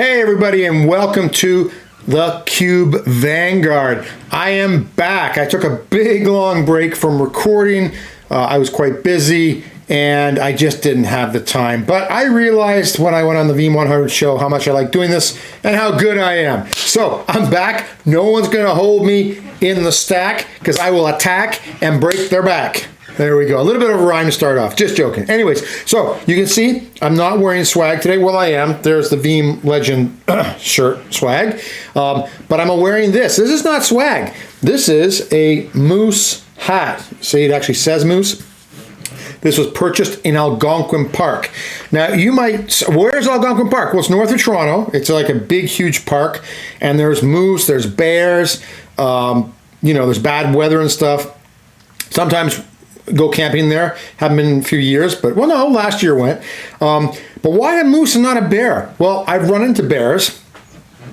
Hey everybody, and welcome to the Kube Vanguard. I am back. I took a big long break from recording. I was quite busy and I just didn't have the time. But I realized when I went on the VM100 show how much I like doing this and how good I am. So I'm back. No one's gonna hold me in the stack because I will attack and break their back. There we go. A little bit of a rhyme to start off. Just joking. Anyways, so you can see I'm not wearing swag today. Well, I am. There's the VM Legend shirt swag. But I'm wearing this. This is not swag. This is a moose hat. See, it actually says moose. This was purchased in Algonquin Park. Now, you might, where's Algonquin Park? Well, it's north of Toronto. It's like a big, huge park. And there's moose, there's bears, there's bad weather and stuff. Sometimes go camping there. Haven't been in a few years, but well, no, last year went. But why a moose and not a bear? Well, I've run into bears.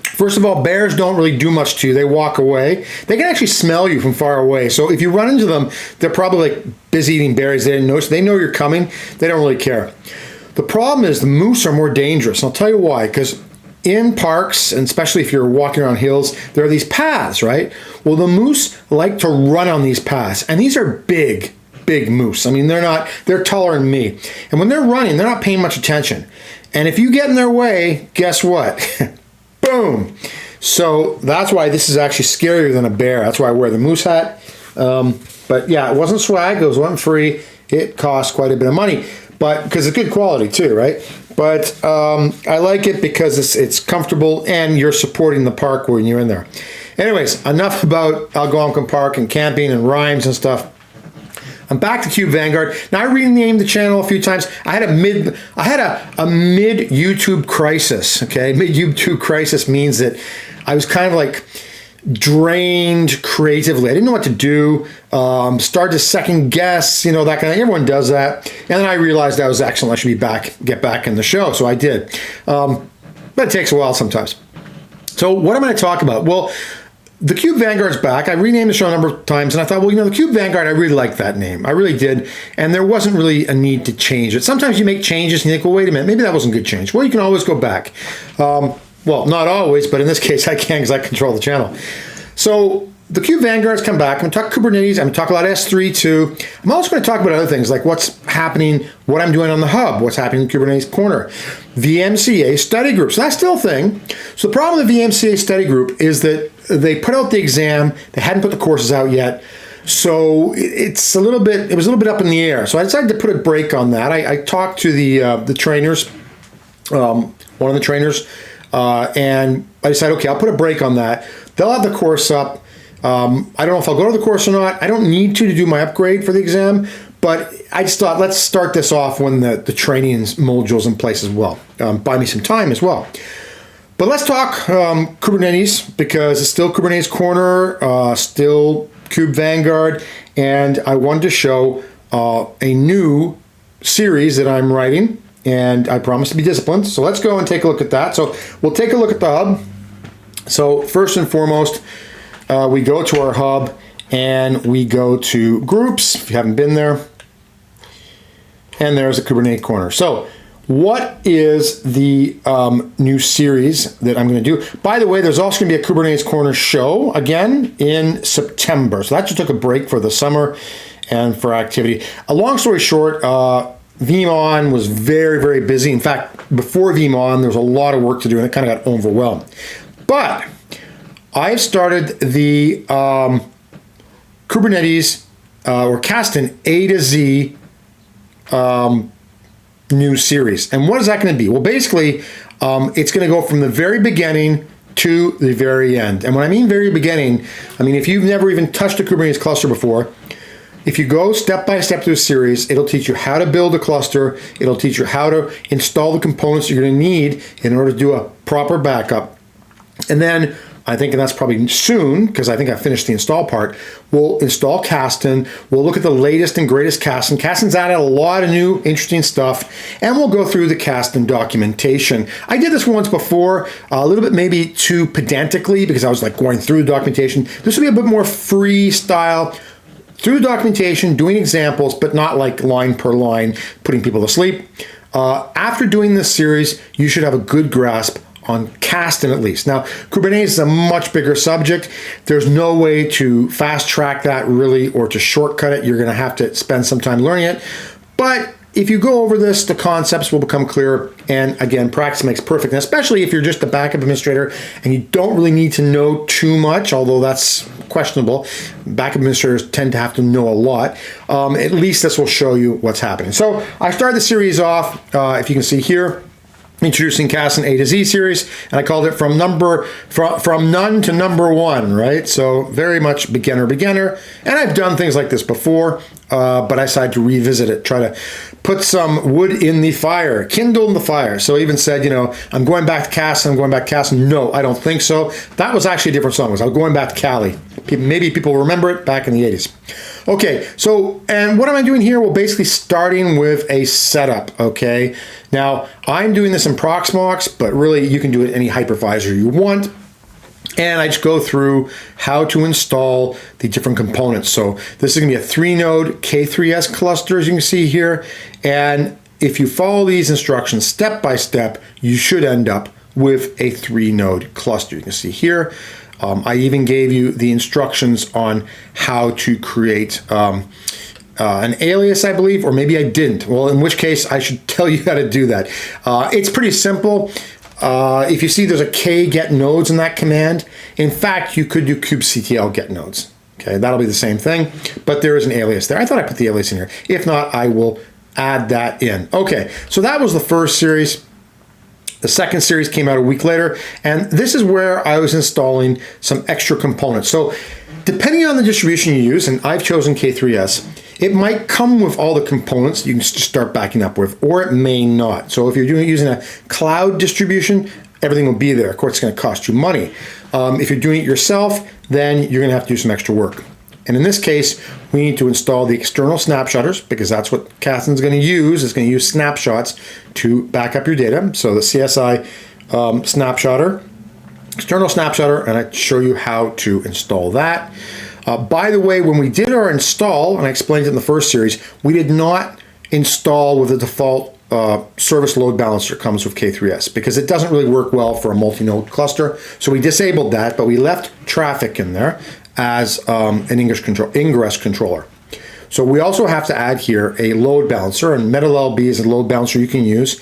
First of all, bears don't really do much to you. They walk away. They can actually smell you from far away. So if you run into them, they're probably like busy eating berries. They didn't notice. They know you're coming. They don't really care. The problem is the moose are more dangerous. And I'll tell you why. Because in parks, and especially if you're walking around hills, there are these paths, right? Well, the moose like to run on these paths. And these are big moose. I mean, they're taller than me. And when they're running, they're not paying much attention. And if you get in their way, guess what? Boom. So that's why this is actually scarier than a bear. That's why I wear the moose hat. But yeah, it wasn't swag. It wasn't free. It cost quite a bit of money, but because it's good quality too, right? But I like it because it's comfortable and you're supporting the park when you're in there. Anyways, enough about Algonquin Park and camping and rhymes and stuff. I'm back to Kube Vanguard. Now I renamed the channel a few times. I had a mid YouTube crisis. Okay, mid YouTube crisis means that I was kind of like drained creatively. I didn't know what to do. Started to second guess, that kind of thing. Everyone does that. And then I realized I was excellent. I should get back in the show. So I did. But it takes a while sometimes. So what am I going to talk about? Well, the Kube Vanguard's back. I renamed the show a number of times, and I thought, well, the Kube Vanguard, I really like that name. I really did, and there wasn't really a need to change it. Sometimes you make changes, and you think, well, wait a minute, maybe that wasn't a good change. Well, you can always go back. Well, not always, but in this case, I can because I control the channel. So the Kube Vanguard's come back. I'm going to talk Kubernetes. I'm going to talk about S3 too. I'm also going to talk about other things, like what's happening, what I'm doing on the hub, what's happening in Kubernetes Corner, VMCA study group. So that's still a thing. So the problem with the VMCA study group is that they put out the exam. They hadn't put the courses out yet. So it was a little bit up in the air. So I decided to put a break on that. I talked to the trainers, one of the trainers, and I decided, okay, I'll put a break on that. They'll have the course up. I don't know if I'll go to the course or not. I don't need to do my upgrade for the exam, but I just thought, let's start this off when the training module's in place as well. Buy me some time as well. But let's talk Kubernetes, because it's still Kubernetes Corner, still Kube Vanguard, and I wanted to show a new series that I'm writing, and I promise to be disciplined. So let's go and take a look at that. So we'll take a look at the hub. So first and foremost, we go to our hub and we go to groups, if you haven't been there, and there's a Kubernetes Corner. So what is the new series that I'm going to do? By the way, there's also going to be a Kubernetes Corner show again in September. So that just took a break for the summer and for activity. A long story short, VeeamON was very, very busy. In fact, before VeeamON, there was a lot of work to do and it kind of got overwhelmed. But I've started the Kubernetes or Kasten A to Z new series. And what is that going to be? Well, basically, it's going to go from the very beginning to the very end. And when I mean very beginning, I mean if you've never even touched a Kubernetes cluster before, if you go step by step through a series, it'll teach you how to build a cluster. It'll teach you how to install the components you're going to need in order to do a proper backup. And then I think, and that's probably soon, because I think I finished the install part, we'll install Kasten. We'll look at the latest and greatest Kasten. Kasten's added a lot of new interesting stuff, and we'll go through the Kasten documentation. I did this once before, a little bit maybe too pedantically, because I was like going through the documentation. This will be a bit more freestyle, through the documentation, doing examples, but not like line per line, putting people to sleep. After doing this series, you should have a good grasp on Kasten at least. Now, Kubernetes is a much bigger subject. There's no way to fast track that really or to shortcut it. You're going to have to spend some time learning it. But if you go over this, the concepts will become clearer. And again, practice makes perfect. And especially if you're just a backup administrator and you don't really need to know too much, although that's questionable. Backup administrators tend to have to know a lot. At least this will show you what's happening. So I started the series off, if you can see here, introducing Kasten A to Z series, and I called it from none to number one, right? So very much beginner. And I've done things like this before, but I decided to revisit it, try to put some wood in the fire, kindle in the fire. So I even said, I'm going back to Kasten, No, I don't think so. That was actually a different song. I was going back to Cali. Maybe people remember it back in the 80s. Okay, so, and what am I doing here? Well, basically starting with a setup, okay? Now, I'm doing this in Proxmox, but really you can do it in any hypervisor you want. And I just go through how to install the different components. So this is gonna be a 3-node K3S cluster, as you can see here. And if you follow these instructions step by step, you should end up with a 3-node cluster. You can see here. I even gave you the instructions on how to create an alias, I believe, or maybe I didn't. Well, in which case I should tell you how to do that. It's pretty simple. If you see there's a k get nodes in that command, in fact, you could do kubectl get nodes. Okay, that'll be the same thing, but there is an alias there. I thought I put the alias in here. If not, I will add that in. Okay, so that was the first series. The second series came out a week later, and this is where I was installing some extra components. So depending on the distribution you use, and I've chosen K3S, it might come with all the components you can start backing up with, or it may not. So if you're using a cloud distribution, everything will be there. Of course, it's going to cost you money. If you're doing it yourself, then you're going to have to do some extra work. And in this case, we need to install the external snapshotters because that's what Kasten's going to use. It's going to use snapshots to back up your data. So the CSI snapshotter, external snapshotter, and I show you how to install that. By the way, when we did our install, and I explained it in the first series, we did not install with the default service load balancer comes with K3S because it doesn't really work well for a multi-node cluster. So we disabled that, but we left traffic in there as an ingress controller. So we also have to add here a load balancer, and MetaLB is a load balancer you can use,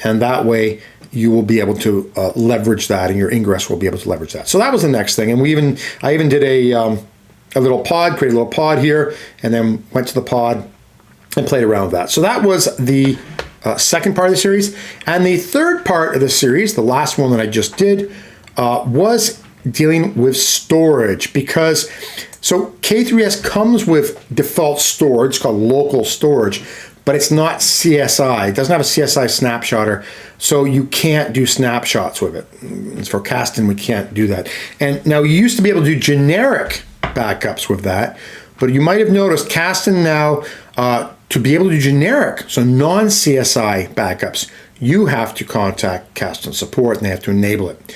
and that way you will be able to leverage that, and your ingress will be able to leverage that. So that was the next thing, and I even did a little pod, created a little pod here, and then went to the pod and played around with that. So that was the second part of the series, and the third part of the series, the last one that I just did, was dealing with storage, because so K3S comes with default storage called local storage, but it's not CSI. It doesn't have a CSI snapshotter, so you can't do snapshots with it. As for Kasten, we can't do that. And now you used to be able to do generic backups with that, but you might have noticed Kasten now, to be able to do generic, so non-CSI backups, you have to contact Kasten support and they have to enable it.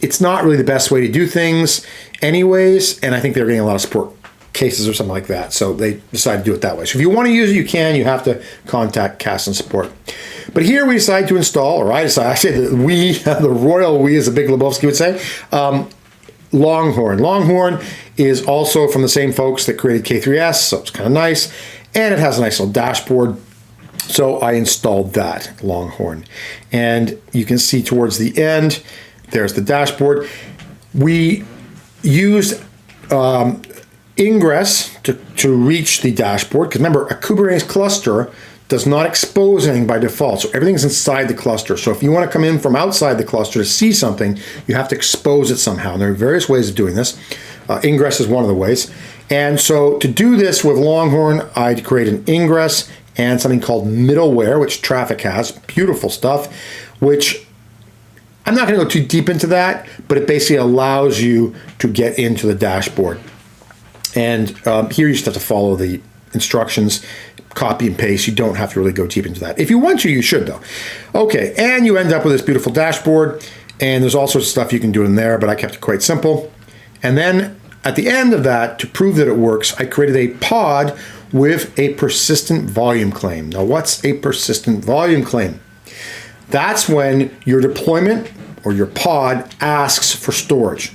It's not really the best way to do things anyways, and I think they're getting a lot of support cases or something like that, so they decided to do it that way. So if you want to use it, you can. You have to contact Kasten support. But here we decided to install, or I say that we, the royal we, as a big Lebowski would say, Longhorn. Longhorn is also from the same folks that created K3S, so it's kind of nice, and it has a nice little dashboard. So I installed that, Longhorn. And you can see towards the end, there's the dashboard. We used ingress to reach the dashboard, because remember, a Kubernetes cluster does not expose anything by default, so everything's inside the cluster. So if you want to come in from outside the cluster to see something, you have to expose it somehow, and there are various ways of doing this. Ingress is one of the ways. And so to do this with Longhorn, I'd create an ingress and something called middleware, which Traffic has, beautiful stuff, which I'm not going to go too deep into that, but it basically allows you to get into the dashboard. And here you just have to follow the instructions, copy and paste. You don't have to really go deep into that. If you want to, you should though. Okay, and you end up with this beautiful dashboard, and there's all sorts of stuff you can do in there, but I kept it quite simple. And then at the end of that, to prove that it works, I created a pod with a persistent volume claim. Now, what's a persistent volume claim? That's when your deployment or your pod asks for storage.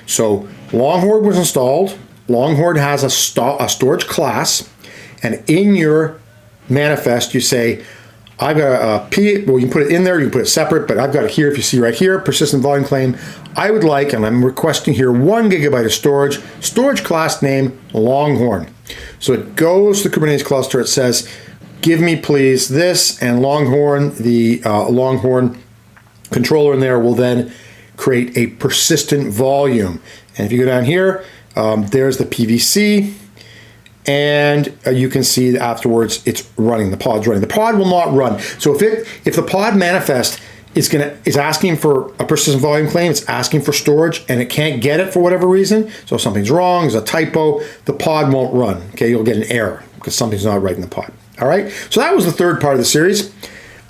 So Longhorn was installed. Longhorn has a storage class, and in your manifest you say, I've got a P, well, you can put it in there, you can put it separate, but I've got it here, if you see right here, persistent volume claim. I would like, and I'm requesting here 1 gigabyte of storage class name Longhorn. So it goes to the Kubernetes cluster, it says, give me please this, and Longhorn, the Longhorn controller in there will then create a persistent volume. And if you go down here, there's the PVC, and you can see that afterwards it's running. The pod's running. The pod will not run. So if the pod manifest is asking for a persistent volume claim, it's asking for storage, and it can't get it for whatever reason. So if something's wrong, there's a typo, the pod won't run. Okay, you'll get an error because something's not right in the pod. All right. So that was the third part of the series.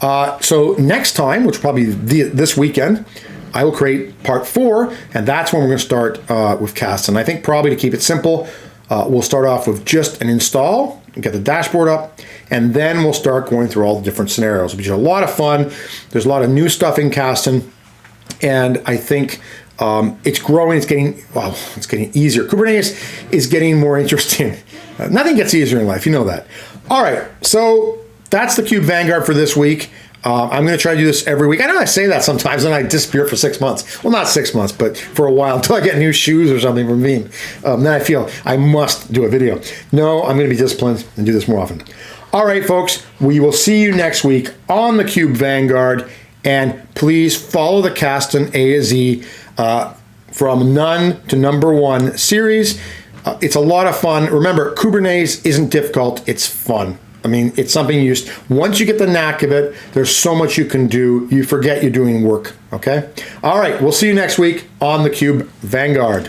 So next time, which will probably be this weekend, I will create part 4, and that's when we're going to start with Kasten. I think probably to keep it simple, we'll start off with just an install, get the dashboard up, and then we'll start going through all the different scenarios. It'll be a lot of fun. There's a lot of new stuff in Kasten, and I think it's growing. It's getting easier. Kubernetes is getting more interesting. Nothing gets easier in life. You know that. All right, so that's the Kube Vanguard for this week. I'm going to try to do this every week. I know I say that sometimes, and I disappear for 6 months. Well, not 6 months, but for a while until I get new shoes or something from Veeam. Then I feel I must do a video. No, I'm going to be disciplined and do this more often. All right, folks, we will see you next week on the Kube Vanguard, and please follow the Kasten A to Z from none to number 1 series. It's a lot of fun. Remember, Kubernetes isn't difficult. It's fun. I mean, it's something you just, once you get the knack of it, there's so much you can do. You forget you're doing work, okay? All right, we'll see you next week on the Kube Vanguard.